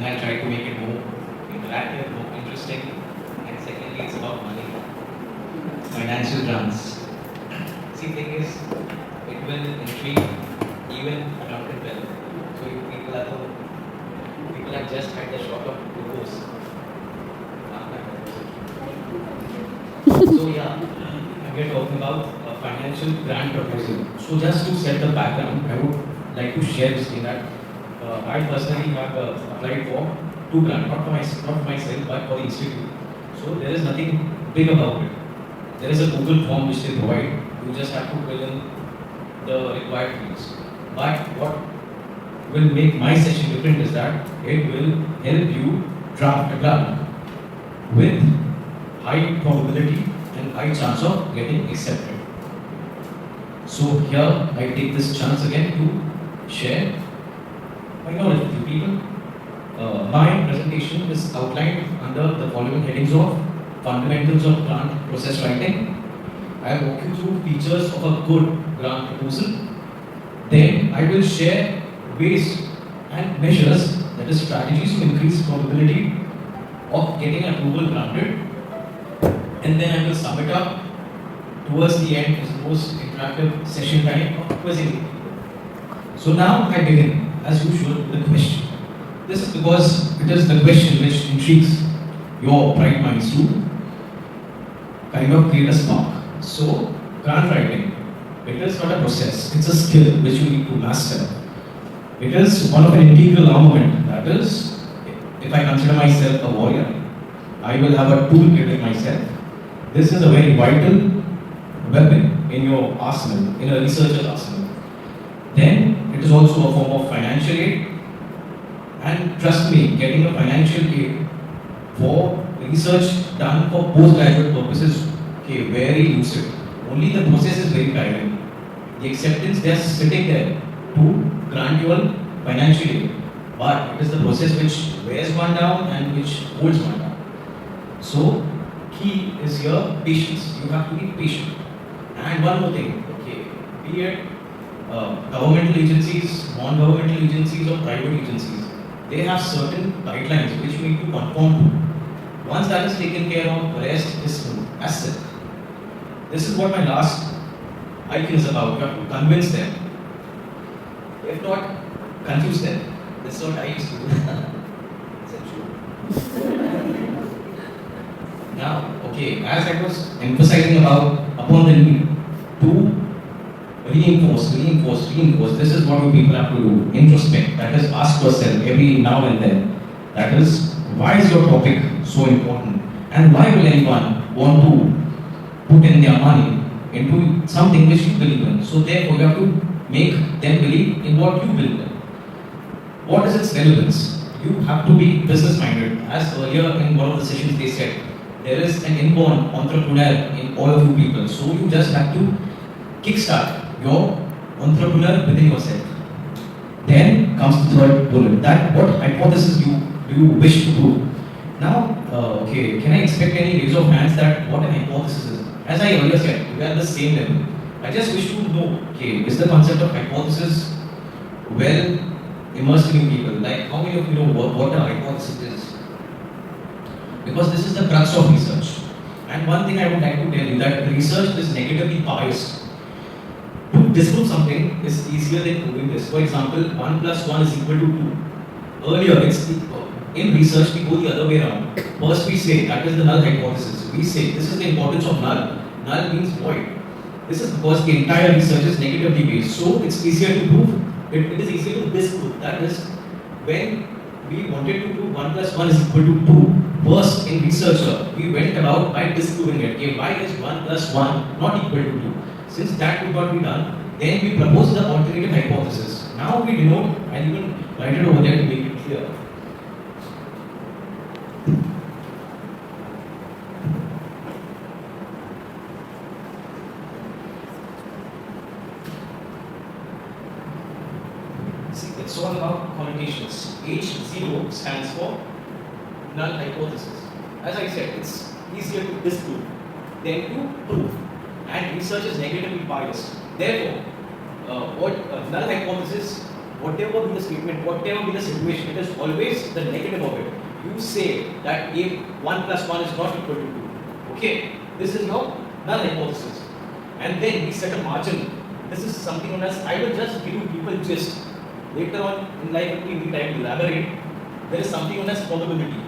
and I try to make it more interactive, more interesting. And secondly, it's about money, financial grants. See, thing is, it will intrigue even accountant well. So if people have just had the shock of divorce. So yeah, we are talking about a financial grant proposal. So just to set the background, I would like to share this thing that I personally have applied for two grants, not for myself, but for the institute. So there is nothing big about it. There is a Google form which they provide. You just have to fill in the required fields. But what will make my session different is that it will help you draft a grant with high probability and high chance of getting accepted. So here I take this chance again to share my knowledge with you people. My presentation is outlined under the following headings of fundamentals of grant process writing. I will walk you through features of a good grant proposal. Then I will share ways and measures, that is strategies to increase probability of getting approval granted. And then I will sum it up towards the end as the most interactive session time of quizzing. So now I begin, as usual, with a question. This is because it is the question which intrigues your bright minds to kind of create a spark. So, grant writing, it is not a process, it's a skill which you need to master. It is one of an integral armament, that is, if I consider myself a warrior, I will have a toolkit with myself. This is a very vital weapon in your arsenal, in a researcher's arsenal. Then, it is also a form of financial aid. And trust me, getting a financial aid for research done for postgraduate purposes, okay, very elusive. Only the process is very tiring. The acceptance, they are sitting there to grant you a financial aid. But it is the process which wears one down and which holds one down. So, key is here patience. You have to be patient. And one more thing, okay, be it governmental agencies, non-governmental agencies, or private agencies, they have certain guidelines which you need to conform to. Once that is taken care of, the rest is smooth. As it. This is what my last icon is about. You have to convince them. If not, confuse them. This is what I used to do. Now, okay, as I was emphasizing upon the need to reinforce. This is what you people have to do. Introspect. That is, ask yourself every now and then. That is, why is your topic so important? And why will anyone want to put in their money into something which you believe in? So therefore, you have to make them believe in what you believe in. What is its relevance? You have to be business-minded. As earlier in one of the sessions they said, there is an inborn entrepreneur in all of you people. So you just have to kickstart your entrepreneur within yourself. Then comes the third bullet. That what hypothesis do you wish to prove? Now, okay, can I expect any raise of hands that what an hypothesis is? As I earlier said, we are at the same level. I just wish to know, okay, is the concept of hypothesis well immersed in people? Like, how many of you know what a hypothesis is? Because this is the crux of research. And one thing I would like to tell you that research is negatively biased. To disprove something is easier than proving this. For example, 1 plus 1 is equal to 2. Earlier, in research, we go the other way around. First, we say, that is the null hypothesis. We say, this is the importance of null. Null means void. This is because the entire research is negatively based. So, it's easier to prove. It is easier to disprove. That is, when we wanted to prove 1 plus 1 is equal to 2, first, in researcher, we went about by disproving it. Okay, why is 1 plus 1 not equal to 2? Since that could not be done, then we propose the alternative hypothesis. Now we denote, and even write it over there to make it clear. See, it's all about connotations. H0 stands for null hypothesis. As I said, it's easier to disprove than to prove. And research is negatively biased. Therefore, what null hypothesis whatever be the statement, whatever be the situation, it is always the negative of it. You say that if 1 plus 1 is not equal to 2. Okay, this is your null hypothesis. And then we set a margin. This is something known as, I will just give you people gist. Later on in life, if we need time to elaborate, there is something known as probability.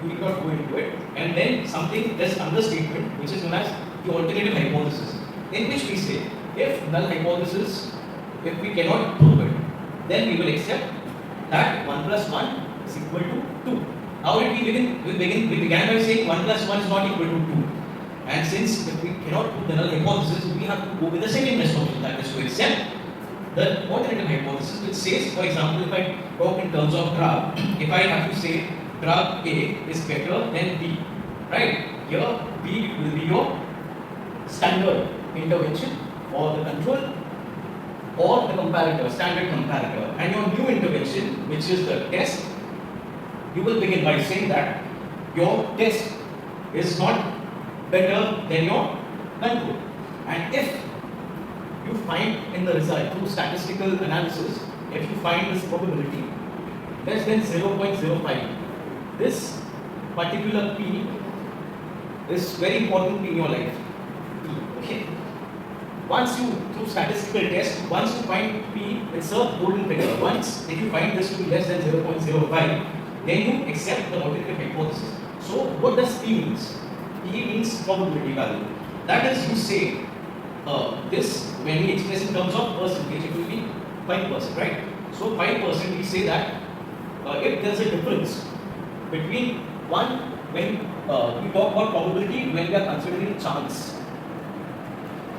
You need not go into it. And then something, there's another statement which is known as the alternative hypothesis, in which we say, if null hypothesis, if we cannot prove it, then we will accept that 1 plus 1 is equal to 2. How did we begin? We began by saying 1 plus 1 is not equal to 2. And since if we cannot prove the null hypothesis, we have to go with the second best option, that is to accept the alternative hypothesis, which says, for example, if I talk in terms of graph, if I have to say graph A is better than B, right? Here B will be your standard intervention or the control or the comparator, standard comparator, and your new intervention, which is the test, you will begin by saying that your test is not better than your control. And if you find in the result through statistical analysis, if you find this probability less than 0.05, this particular P is very important in your life. Okay. Once you, through statistical test, once you find P, it's a golden figure. Once, if you find this to be less than 0.05, then you accept the alternative hypothesis. So, what does P means? P means probability value. That is, you say this, when we express in terms of percentage, it will be 5%, right? So, 5% we say that if there is a difference between one, when we talk about probability, when we are considering chance.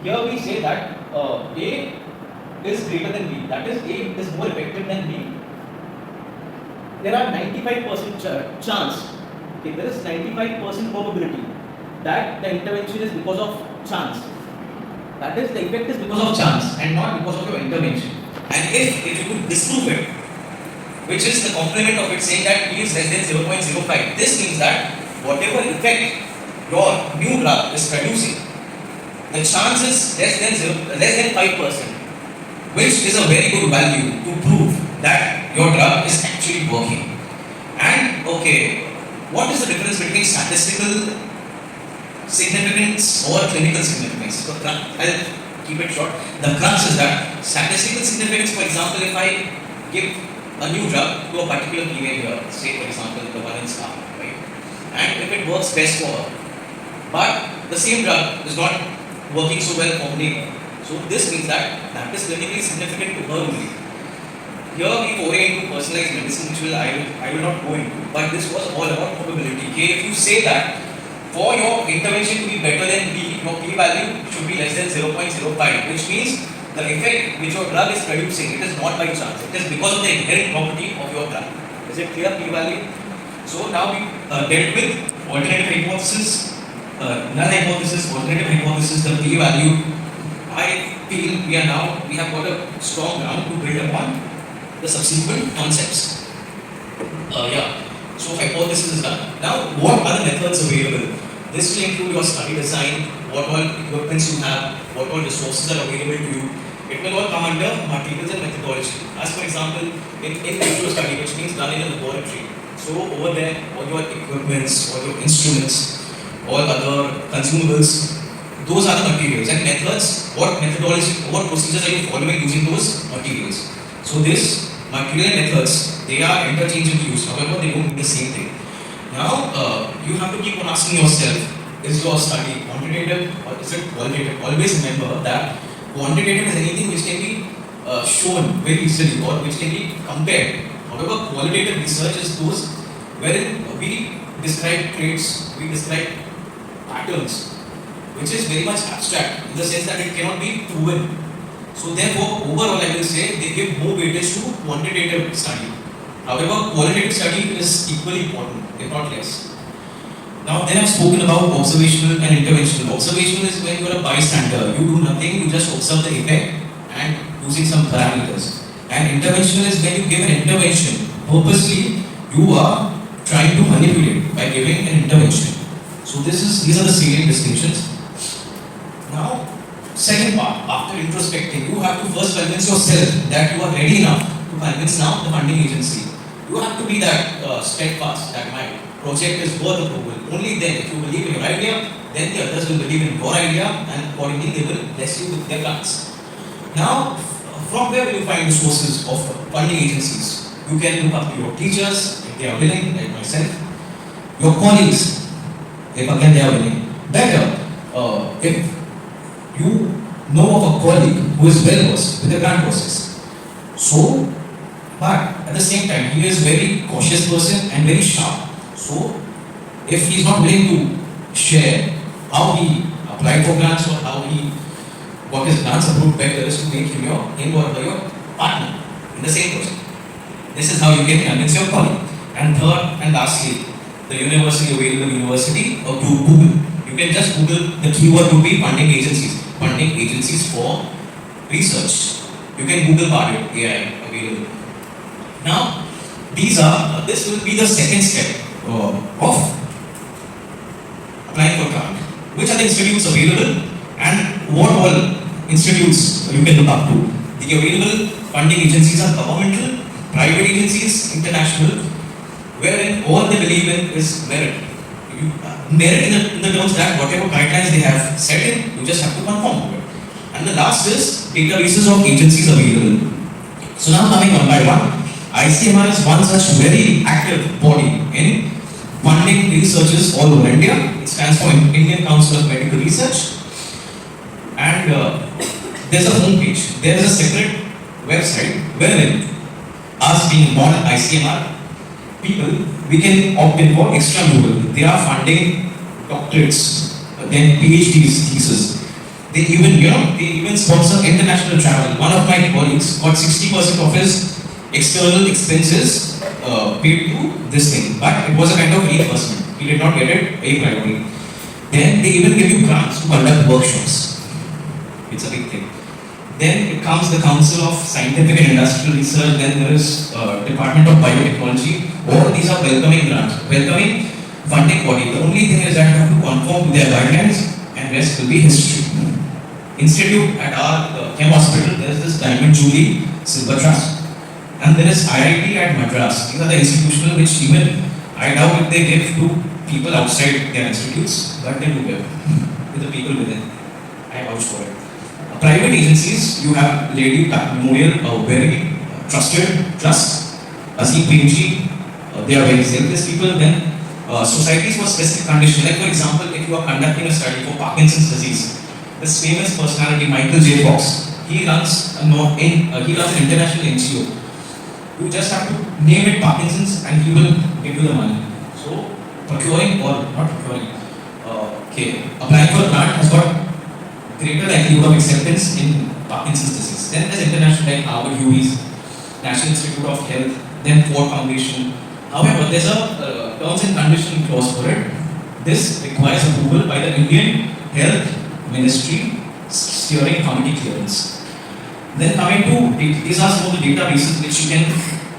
Here we say that A is greater than B, that is A is more effective than B. There are 95% chance, okay, there is 95% probability that the intervention is because of chance. That is, the effect is because of chance and not because of your intervention. And if you could disprove it, which is the complement of it saying that P is less than 0.05, this means that whatever effect your new drug is producing, the chance is less than 5%, which is a very good value to prove that your drug is actually working. And okay, what is the difference between statistical significance or clinical significance? So I'll keep it short. The crux is that statistical significance, for example, if I give a new drug to a particular behavior, say for example the one in scar, right? And if it works best for her, but the same drug is not working so well for me, so this means that that is clinically significant to her only. Here we foray into personalized medicine, which I will not go into, but this was all about probability. Okay, if you say that for your intervention to be better than B, your P value should be less than 0.05, which means the effect which your drug is producing, it is not by chance, it is because of the inherent property of your drug. Is it clear, P value? So now we dealt with alternative hypothesis, null hypothesis, alternative hypothesis, the P value. I feel we have got a strong ground to build upon the subsequent concepts. So hypothesis is done. Now, what are the methods available? This will include your study design, what all equipments you have, what all resources are available to you. It will all come under materials and methodology. As for example, in vitro study, which means done in a laboratory. So over there, all your equipments, all your instruments, all other consumables, those are the materials. And methods, what methodology, what procedures are you following using those materials? So this material and methods, they are interchangeably used. However, they don't mean the same thing. Now, you have to keep on asking yourself, is your study quantitative or is it qualitative? Always remember that quantitative is anything which can be shown very easily or which can be compared. However, qualitative research is those wherein we describe traits, we describe patterns, which is very much abstract in the sense that it cannot be proven. So therefore, overall I will say they give more weightage to quantitative study. However, qualitative study is equally important, if not less. Now then I've spoken about observational and interventional. Observational is when you are a bystander, you do nothing, you just observe the effect and using some parameters. And interventional is when you give an intervention. Purposely, you are trying to manipulate by giving an intervention. So these are the salient distinctions. Now, Second part, after introspecting, you have to first convince yourself that you are ready enough to convince now the funding agency. You have to be that steadfast that my project is worth approval. Only then, if you believe in your idea, then the others will believe in your idea, and accordingly they will bless you with their grants. Now, from where will you find the sources of funding agencies? You can look up to your teachers, if they are willing, like myself, your colleagues, if again they are willing. Better, if you know of a colleague who is well versed with the grant process. So, but at the same time, he is very cautious person and very sharp. So, if he is not willing to share how he applied for grants or how he got his grants approved, better is to make him your partner in the same project. This is how you can convince your colleague. And third and lastly, the university available university or to Google. You can just Google, the keyword would be funding agencies for research. You can Google about it, AI available. Now, this will be the second step of applying for grant. Which are the institutes available and what all institutes you can look up to? The available funding agencies are governmental, private agencies, international, wherein all they believe in is merit. Merit in the terms that whatever guidelines they have set in, you just have to conform to it. And the last is databases of agencies available. So now coming one by one, ICMR is one such very active body in funding researches all over India. It stands for Indian Council of Medical Research. And there's a homepage. There is a separate website wherein us being born at ICMR, people, we can opt in for extramural. They are funding doctorates, then PhDs, thesis. They even sponsor international travel. One of my colleagues got 60% of his external expenses paid to this thing, but it was a kind of reimbursement. He did not get it a priority. Then they even give you grants to conduct workshops. It's a big thing. Then it comes the Council of Scientific and Industrial Research. Then there is Department of Biotechnology. All these are welcoming grants, welcoming funding body. The only thing is that you have to conform to their guidelines, and rest will be history. Institute at our Chem Hospital, there is this Diamond Jubilee Silver Trust, and there is IIT at Madras. These are the institutional which even I doubt if they give to people outside their institutes, but they do give to the people within. I vouch for it. Private agencies, you have Lady Memorial, a very trusted trust, Azim PG, they are very selfless people. Then societies for specific conditions, like for example, if you are conducting a study for Parkinson's disease, this famous personality Michael J. Fox, he runs an international NGO. You just have to name it Parkinson's and he will give you the money. So procuring or not procuring, applying for a grant has got greater likelihood of acceptance in Parkinson's disease. Then there's international like Harvard UV's National Institute of Health, then Ford Foundation. However, there's a terms and condition clause for it. This requires approval by the Indian Health Ministry Steering Committee clearance. Then coming to, these are some of the databases which you can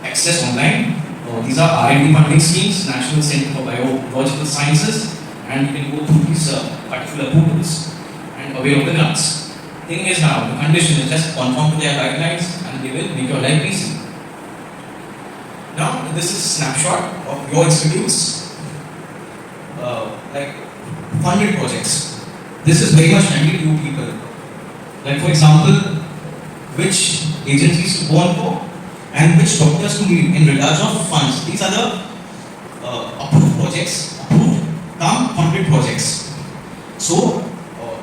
access online. These are R&D funding schemes, National Center for Biological Sciences, and you can go through these particular portals and avail of the grants. Thing is now, the condition is just conform to their guidelines and they will make your life easy. Now, this is snapshot of your institutes, like funded projects. This is very much handy to you people. Like for example, which agencies to go on for and which doctors to meet in regards of funds. These are the approved projects, funded projects. So,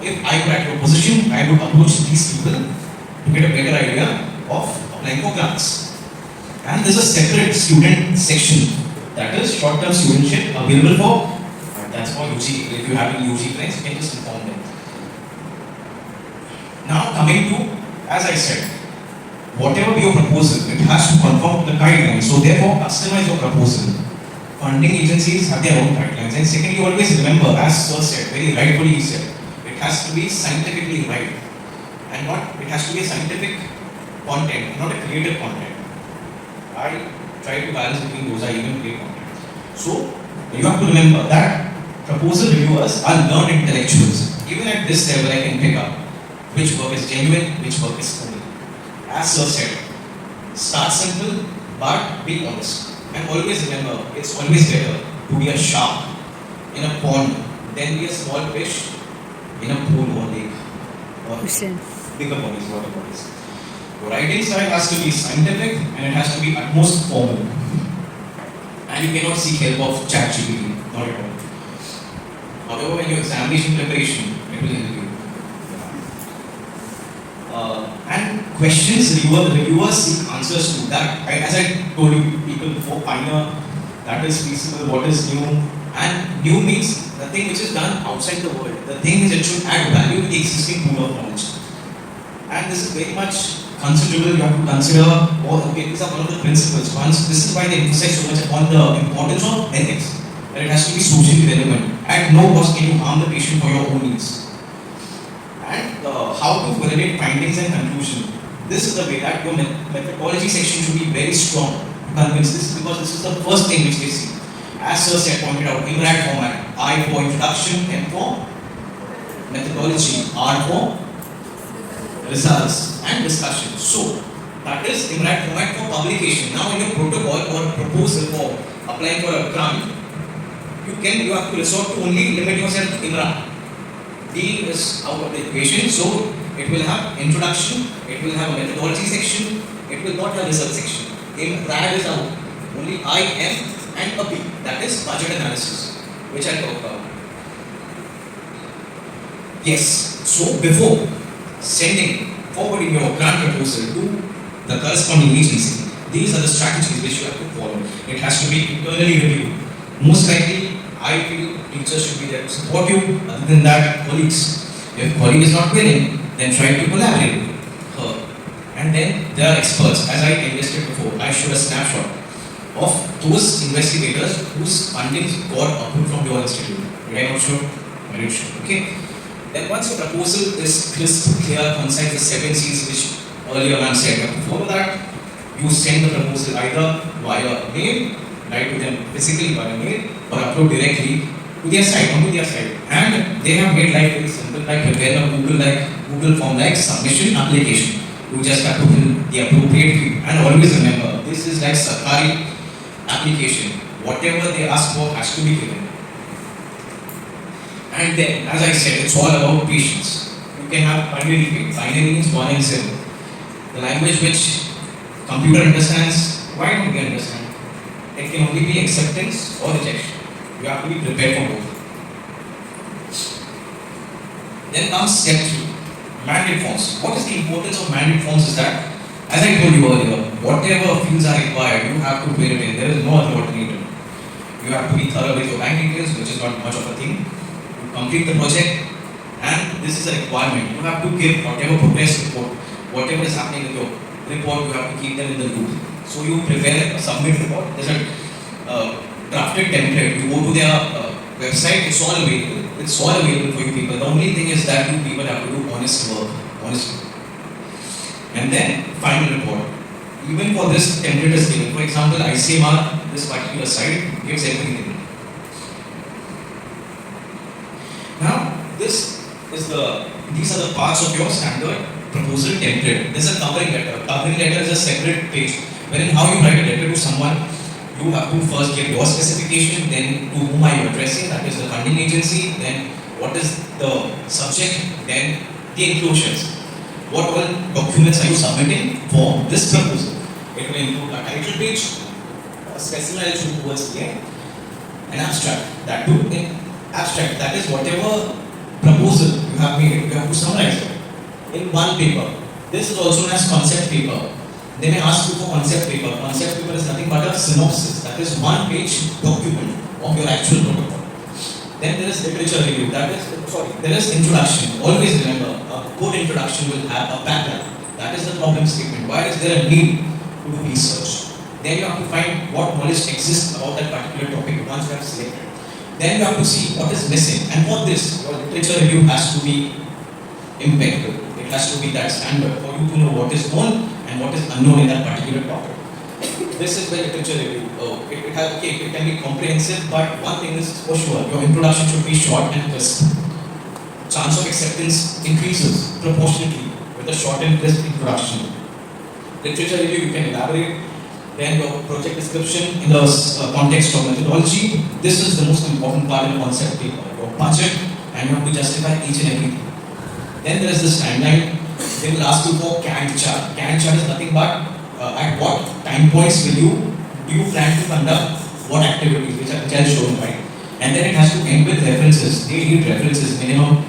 if I were at your position, I would approach these people to get a better idea of applying for grants. And there's a separate student section that is short-term studentship available for, that's for UG. If you have any UG friends, you can just inform them. Now coming to, as I said, whatever be your proposal, it has to conform to the guidelines. So therefore, customize your proposal. Funding agencies have their own guidelines. And secondly, always remember, as Sir said, very rightfully he said, it has to be scientifically right. And it has to be a scientific content, not a creative content. I try to balance between those, I even create content. So, you have to remember that proposal reviewers are learned intellectuals. Even at this level, I can pick up which work is genuine, which work is phony. As Sir said, start simple but be honest. And always remember, it's always better to be a shark in a pond than be a small fish in a pool or lake. Or bigger pond is what it is. Your writing style has to be scientific and it has to be at most formal. And you cannot seek help of ChatGPT, not at all. However, in your examination preparation, it will help you. And questions reviewers seek answers to that. As I told you people before, pioneer, that is feasible, what is new. And new means the thing which is done outside the world. The thing is it should add value to the existing pool of knowledge. And this is very much considerable. You have to consider, these are one of the principles. Once, this is why they emphasize so much upon the importance of ethics. That it has to be socially relevant. At no cost can you harm the patient for your own needs. And how to validate findings and conclusion. This is the way that your methodology section should be very strong to convince this, because this is the first thing which they see. As Sir said, pointed out, IMRAD format, I for introduction, M for methodology, R for results and discussion. So that is IMRAD format for publication. Now in your protocol or proposal for applying for a grant, you have to resort to only limit yourself to IMRAD. D is out of the equation, so it will have introduction, it will have a methodology section, it will not have result section. IMRAD is out, only I, M and a B, that is budget analysis, which I talked about. Yes, so before sending forwarding your grant proposal to the corresponding agency, these are the strategies which you have to follow. It has to be internally reviewed. Most likely, I feel teachers should be there to support you. Other than that, colleagues. If colleague is not willing, then try to collaborate with her. And then there are experts. As I invested before, I showed a snapshot of those investigators whose fundings got approved from your institute. Did I not show? I did show. Okay. Then once your proposal is crisp, clear, concise, the 7 C's which earlier man said, you have to follow that. You send the proposal either via mail, write to them physically via mail, or upload directly to their site, onto their site. And they have made life very simple, like prepare a Google form like submission application. You just have to fill the appropriate field. And always remember, this is like Sarkari application. Whatever they ask for has to be given. And then, as I said, it's all about patience. You can have binary field. Binary means 1 and 0. The language which computer understands, why don't we understand? It can only be acceptance or rejection. You have to be prepared for both. Then comes step 3, mandate forms. What is the importance of mandate forms is that, as I told you earlier, whatever fields are required, you have to fill it in. There is no other alternative. You have to be thorough with your bank details, which is not much of a thing. You complete the project, and this is a requirement. You have to give whatever progress report, whatever is happening with your report, you have to keep them in the loop. So you prepare a submit report. There's a drafted template. You go to their website, it's all available. It's all available for you people. The only thing is that you people have to do honest work. And then final report. Even for this template is given. For example, ICMR, this particular site gives everything. Now, these are the parts of your standard proposal template. There's a covering letter. Covering letter is a separate page wherein how you write a letter to someone. You have to first give your specification, then to whom are you addressing, that is the funding agency, then what is the subject, then the enclosures. What all documents are you submitting for this proposal? It will include a title page, a specimen I'll show towards the end, an abstract. That too, in abstract, that is whatever proposal you have made, you have to summarize it in one paper. This is also known as concept paper. They may ask you for concept paper. Concept paper is nothing but a synopsis. That is 1-page document of your actual protocol. Then there is literature review. There is introduction. Always remember, a good introduction will have a background. That is the problem statement. Why is there a need to do research? Then you have to find what knowledge exists about that particular topic once you have selected. Then you have to see what is missing. And for this, your literature review has to be impeccable. It has to be that standard for you to know what is known and what is unknown in that particular topic. This is where literature review. It can be comprehensive, but one thing is for sure, your introduction should be short and crisp. chance of acceptance increases proportionately with a shortened list introduction. Literature review, you can elaborate. Then your project description in the context of methodology. This is the most important part in the concept paper. Your budget, and you have to justify each and everything. Then there is this timeline. They will ask you for Gantt chart. Gantt chart is nothing but at what time points do you plan to conduct what activities, which are shown, right? And then it has to end with references. They need references, minimum.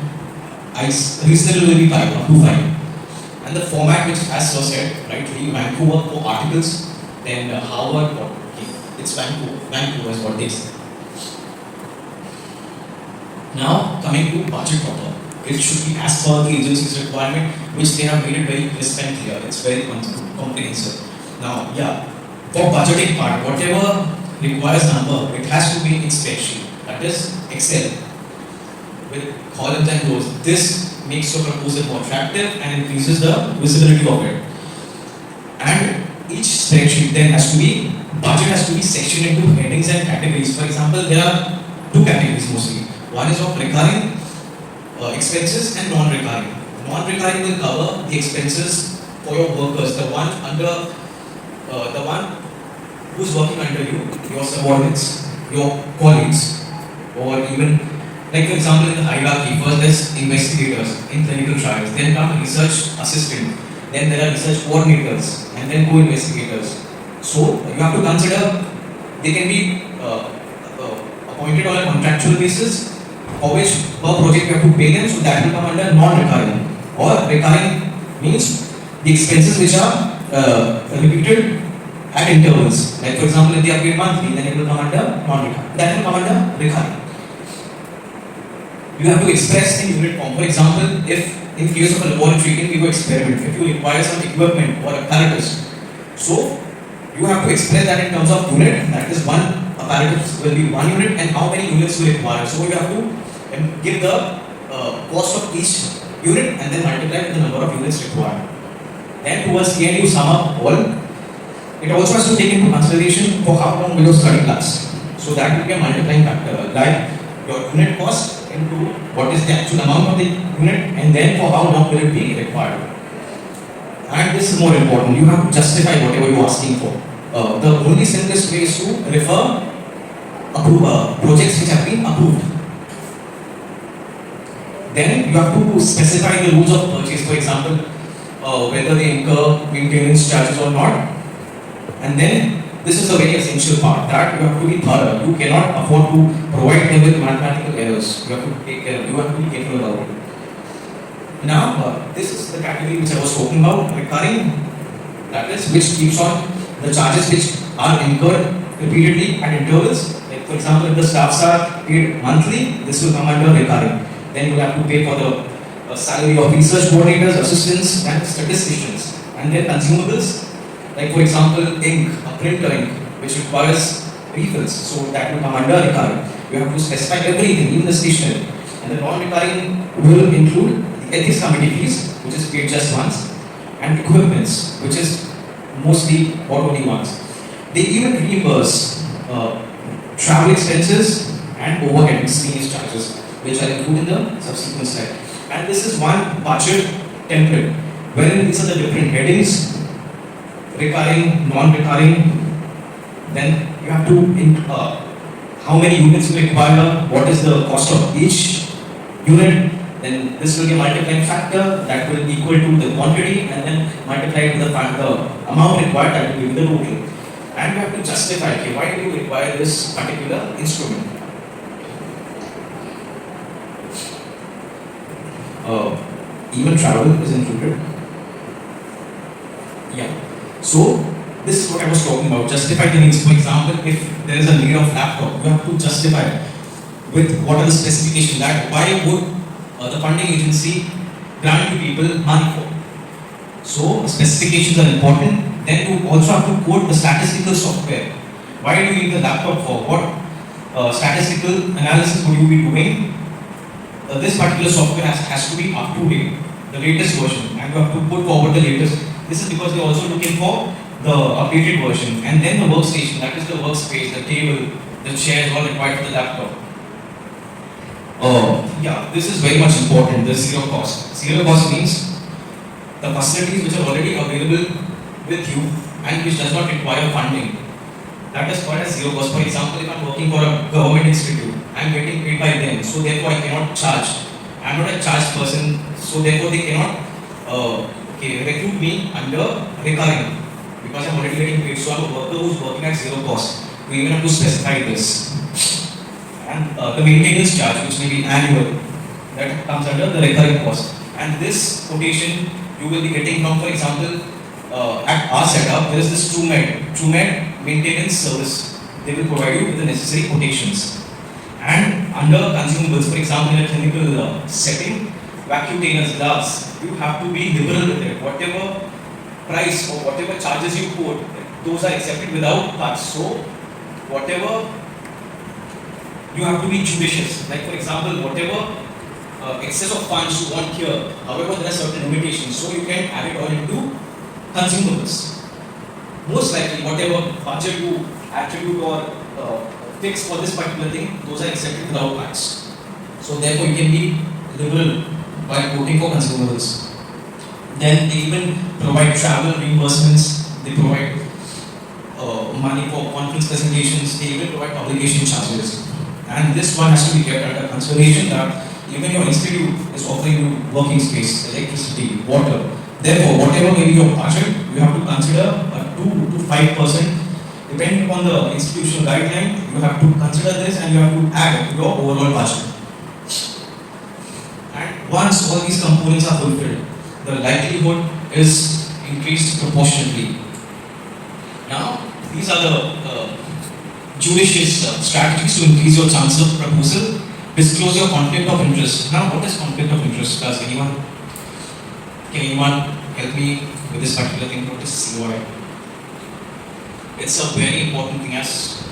Reasonable will be 5 up to 5. And the format, which as Sir said, right, Vancouver for articles, then Harvard, okay, it's Vancouver is what they say. Now coming to budget order, it should be as per the agency's requirement, which they have made it very crisp and clear. It's very comprehensive. Now, yeah, for budgeting part, whatever requires number, it has to be in spreadsheet. That is Excel with columns and rows. This makes your proposal more attractive and increases the visibility of it. And each spreadsheet then has to be, budget has to be sectioned into headings and categories. For example, there are 2 categories mostly. One is of recurring expenses and non-recurring. Non-recurring will cover the expenses for your workers, the one who's working under you, your subordinates, your colleagues, or even, like for example, in the hierarchy, first there's investigators in clinical trials, then come research assistant, then there are research coordinators, and then co-investigators. So you have to consider they can be appointed on a contractual basis, for which per project you have to pay them, so that will come under non-recurring. Or recurring means the expenses which are repeated at intervals. Like for example, if they are paid monthly, then it will come under non-recurring. That will come under recurring. You have to express in unit form. For example, if in case of a laboratory in vivo experiment, if you require some equipment or apparatus, so you have to express that in terms of unit. That is, one apparatus will be 1 unit, and how many units you require. So you have to give the cost of each unit and then multiply with the number of units required. Then towards the end you sum up all. It also has to take into consideration for how long will your study last. So that will be a multiplying factor, like your unit cost into what is the actual amount of the unit, and then for how long will it be required. And this is more important, you have to justify whatever you are asking for. The only simplest way is to refer projects which have been approved. Then you have to specify the rules of purchase, for example, whether they incur maintenance charges or not. And then this is a very essential part, that you have to be thorough. You cannot afford to provide them with mathematical errors. You have to take care. You have to be careful about it. Now, this is the category which I was talking about, recurring. That is, which keeps on the charges which are incurred repeatedly at intervals. Like for example, if the staffs are paid monthly, this will come under recurring. Then you have to pay for the salary of research coordinators, assistants, and statisticians, and their consumables. Like for example, ink, a printer ink, which requires refills, so that will come under recurring. You have to specify everything, even the stationery. And the non-recurring will include the ethics committee fees, which is paid just once, and equipments, which is mostly or only once. They even reimburse travel expenses and overhead miscellaneous charges, which are included in the subsequent slide. And this is one budget template, wherein these are the different headings, recurring, non-recurring. Then you have to how many units you require, what is the cost of each unit. Then this will be a multiplying factor that will equal to the quantity, and then multiply with the amount required, that will give you the total. And you have to justify, okay, why do you require this particular instrument? Even travel is included. Yeah. So this is what I was talking about. Justify the needs. For example, if there is a need of laptop, you have to justify with what are the specifications, that why would the funding agency grant to people money for. So specifications are important. Then you also have to quote the statistical software. Why do you need the laptop for? What statistical analysis would you be doing? This particular software has to be up to date, the latest version, and you have to put forward the latest. This is because they are also looking for the updated version. And then the workstation, that is the workspace, the table, the chairs, all required for the laptop. Yeah, this is very much important, the zero cost. Zero cost means the facilities which are already available with you and which does not require funding. That is called as zero cost. For example, if I'm working for a government institute, I'm getting paid by them, so therefore I cannot charge. I'm not a charged person, so therefore they cannot recruit me under recurring because I'm already getting paid. So I'm a worker who's working at zero cost. We even have to specify this. And the maintenance charge, which may be annual, that comes under the recurring cost. And this quotation you will be getting from, for example, at our setup, there is this TrueMed maintenance service. They will provide you with the necessary quotations. And under consumables, for example, in a clinical setting, vacuum cleaners, gloves, you have to be liberal with it. Whatever price or whatever charges you quote, those are accepted without cuts. So, whatever you have to be judicious. Like for example, whatever excess of funds you want here, however, there are certain limitations. So, you can add it all into consumables. Most likely, whatever budget you attribute or fix for this particular thing, those are accepted without cuts. So, therefore, you can be liberal by quoting for consumables. Then they even provide travel reimbursements, they provide money for conference presentations, they even provide publication charges. And this one has to be kept under consideration that even your institute is offering you working space, electricity, water. Therefore, whatever may be your budget, you have to consider a 2 to 5%. Depending upon the institutional guideline, you have to consider this and you have to add to your overall budget. And once all these components are fulfilled, the likelihood is increased proportionately. Now, these are the judicious strategies to increase your chance of proposal. Disclose your conflict of interest. Now, what is conflict of interest? Can anyone help me with this particular thing? What is COI? It's a very important thing as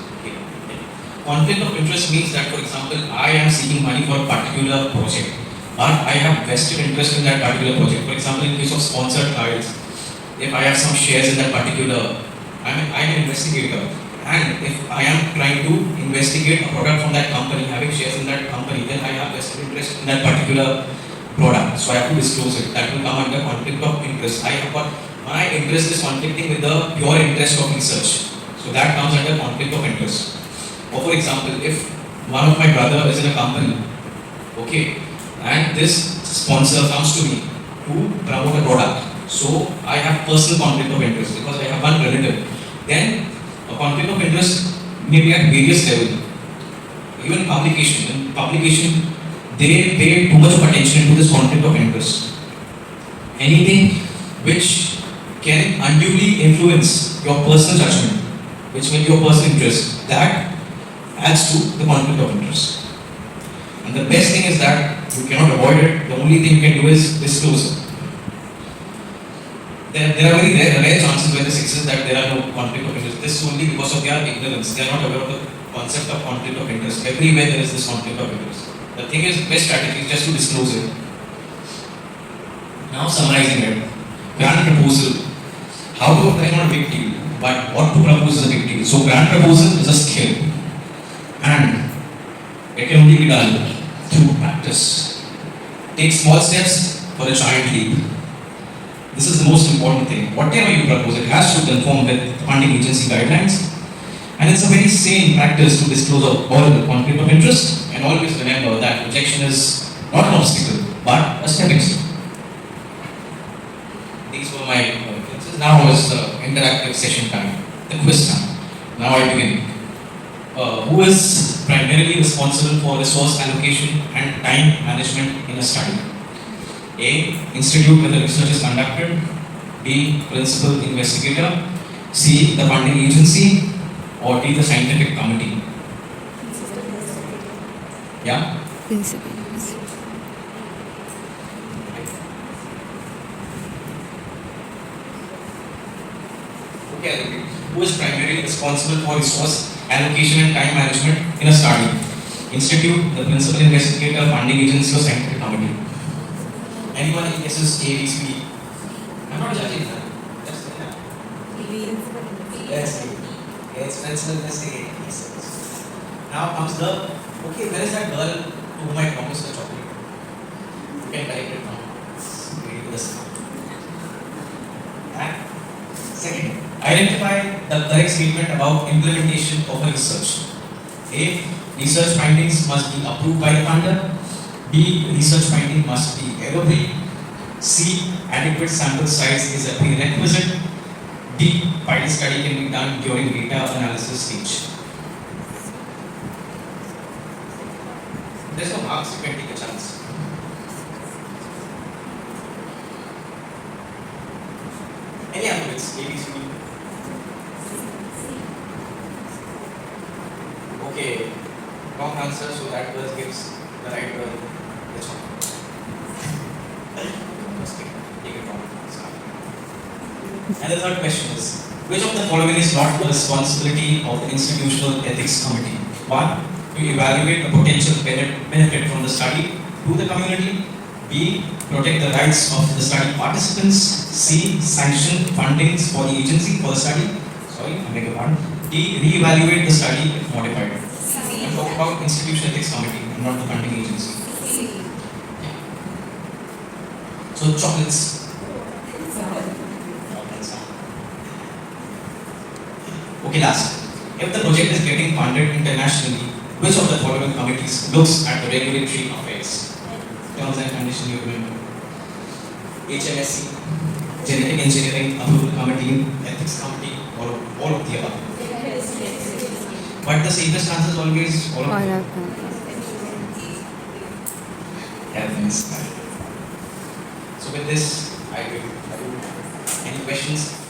conflict of interest means that, for example, I am seeking money for a particular project, but I have vested interest in that particular project. For example, in case of sponsored trials, if I have some shares in that particular, I'm an investigator, and if I am trying to investigate a product from that company, having shares in that company, then I have vested interest in that particular product. So I have to disclose it. That will come under conflict of interest. I have got my interest is conflicting with the pure interest of research. So that comes under conflict of interest. Or for example, if one of my brother is in a company, okay, and this sponsor comes to me to promote a product, so I have personal conflict of interest because I have one relative. Then a conflict of interest may be at various levels. Even publication. In publication, they pay too much of attention to this conflict of interest. Anything which can unduly influence your personal judgment, which may be your personal interest, that adds to the conflict of interest. And the best thing is that you cannot avoid it. The only thing you can do is disclose it. There are very rare chances where this exists that there are no conflict of interest. This is only because of their ignorance. They are not aware of the concept of conflict of interest. Everywhere there is this conflict of interest. The thing is, best strategy is just to disclose it. Now summarizing it. Grant proposal. How to apply is not a big deal, but what to propose is a big deal. So grant proposal is a skill. And it can only be done through practice. Take small steps for a giant leap. This is the most important thing. Whatever you propose, it has to conform with funding agency guidelines. And it's a very sane practice to disclose all the conflict of interest. And always remember that rejection is not an obstacle, but a stepping stone. These were my references. Now is interactive session time, the quiz time. Now I begin. Who is primarily responsible for resource allocation and time management in a study? A. Institute where the research is conducted. B. Principal investigator. C. The funding agency. Or D. The scientific committee. Yeah? Principal. Okay, who is primarily responsible for resource allocation and time management in a study? Institute, the principal investigator, funding agency, or scientific committee? Anyone who guesses A, B, C? I'm not judging that. That's the Yes, it's principal investigator. Now comes the, okay, where is that girl to whom I promised the chocolate? can correct it from reading this. And second, identify the correct statement about implementation of a research. A. Research findings must be approved by the funder. B. Research finding must be evergreen. C. Adequate sample size is a prerequisite. D. Pilot study can be done during data analysis stage. There's no marks, you can take a chance. Any alphabets? A, B, C, D. Okay, wrong answer, so that was gives the right word. That's all. Take it wrong. And the third question is, which of the following is not the responsibility of the institutional ethics committee? 1. To evaluate the potential benefit from the study to the community. B. Protect the rights of the study participants. C. Sanction fundings for the agency for the study. Sorry, I beg your pardon. D. Re-evaluate the study if modified. I'm talking about institutional ethics committee, not the funding agency. So chocolates. Okay, last. If the project is getting funded internationally, which of the following committees looks at the regulatory affairs? Terms and conditions you remember. HMSC, Genetic Engineering Approval Committee, Ethics Committee, or all of the above. But the safest answer is always all of them. So with this, I will. Any questions?